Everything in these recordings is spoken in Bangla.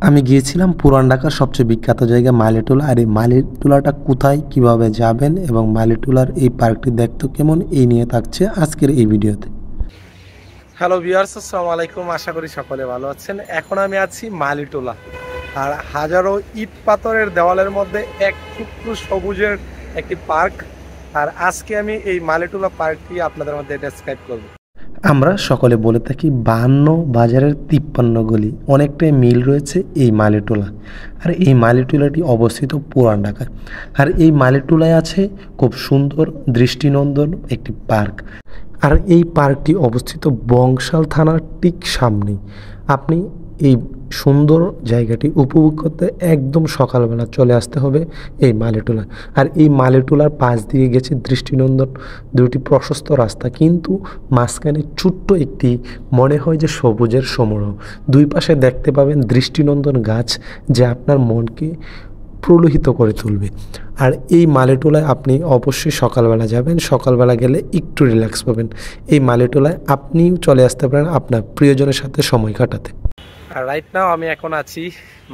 আমি গিয়েছিলাম পুরান ঢাকার সবচেয়ে বিখ্যাত জায়গা মাইলেটুলা। আর এই মাইলেটুলাটা কোথায়, কিভাবে যাবেন এবং মাইলেটুলার এই পার্কটি দেখতে কেমন, এই নিয়ে থাকছে আজকের এই ভিডিওতে। হ্যালো ভিউয়ার্স, আসসালামু আলাইকুম। আশা করি সকলে ভালো আছেন। এখন আমি আছি মাইলেটুলা, আর হাজারো ইট পাথরের দেওয়ালের মধ্যে এক টুকরো সবুজের একটি পার্ক। আর আজকে আমি এই মাইলেটুলা পার্কটি আপনাদের মধ্যে ডেসক্রাইব করব। আমরা সকলে বলে থাকি 52 বাজারের 53 গলি, অনেকটাই মিল রয়েছে এই মাইলেটুলা। আর এই মাইলেটুলাটি অবস্থিত পুরান ঢাকায়। আর এই মাইলেটুলায় আছে খুব সুন্দর দৃষ্টিনন্দন একটি পার্ক। আর এই পার্কটি অবস্থিত বংশাল থানার ঠিক সামনেই। আপনি এই সুন্দর জায়গাটি উপভোগ করতে একদম সকালবেলা চলে আসতে হবে এই মাইলেটুলা। আর এই মাইলেটুলার পাশ দিয়ে গেছে দৃষ্টিনন্দন দুটি প্রশস্ত রাস্তা, কিন্তু মাঝখানে ছোট্ট একটি মনে হয় যে সবুজের সমারোহ। দুই পাশে দেখতে পাবেন দৃষ্টিনন্দন গাছ, যা আপনার মনকে প্রলোভিত করে তুলবে। আর এই মাইলেটুলায় আপনি অবশ্যই সকালবেলা যাবেন। সকালবেলা গেলে একটু রিল্যাক্স পাবেন। এই মাইলেটুলায় আপনিও চলে আসতে পারেন আপনার প্রিয়জনের সাথে সময় কাটাতে। আর রাইট নাও আমি এখন আছি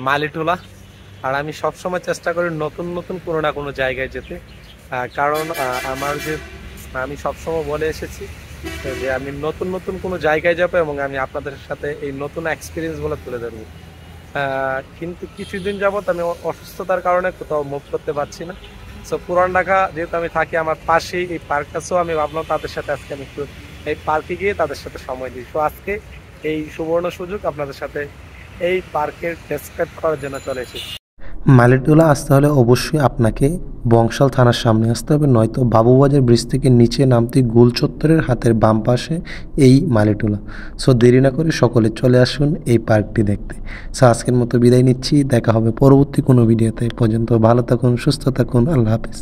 মাইলেটুলা। আর আমি সবসময় চেষ্টা করি নতুন নতুন কোনো না কোনো জায়গায় যেতে, কারণ আমি সবসময় বলে এসেছি যে আমি নতুন নতুন কোনো জায়গায় যাবো এবং আমি আপনাদের সাথে এই নতুন এক্সপিরিয়েন্সগুলো তুলে ধরবো। কিন্তু কিছুদিন যাবত আমি অসুস্থতার কারণে কোথাও মুভ করতে পারছি না। সো পুরান ঢাকা যেহেতু আমি থাকি, আমার পাশেই এই পার্ক আছেও, আমি ভাবলাম তাদের সাথে আজকে আমি একটু এই পার্কে গিয়ে তাদের সাথে সময় দিই। তো আজকে এই সুবর্ণ সুযোগ আপনাদের সাথে এই পার্কের ডেসক্রাইব করার জন্য চলে এসেছি। মাইলেটুলা আসতে হলে অবশ্যই আপনাকে বংশাল থানার সামনে আসতে হবে, নয়তো বাবুবাজার ব্রিজ থেকে নিচে নামতে গোল চত্বরের হাতের বাম পাশে এই মাইলেটুলা। সো দেরি না করে সকলে চলে আসুন এই পার্কটি দেখতে। সো আজকের মতো বিদায় নিচ্ছি, দেখা হবে পরবর্তী কোনো ভিডিওতে। পর্যন্ত ভালো থাকুন, সুস্থ থাকুন, আল্লাহ হাফিজ।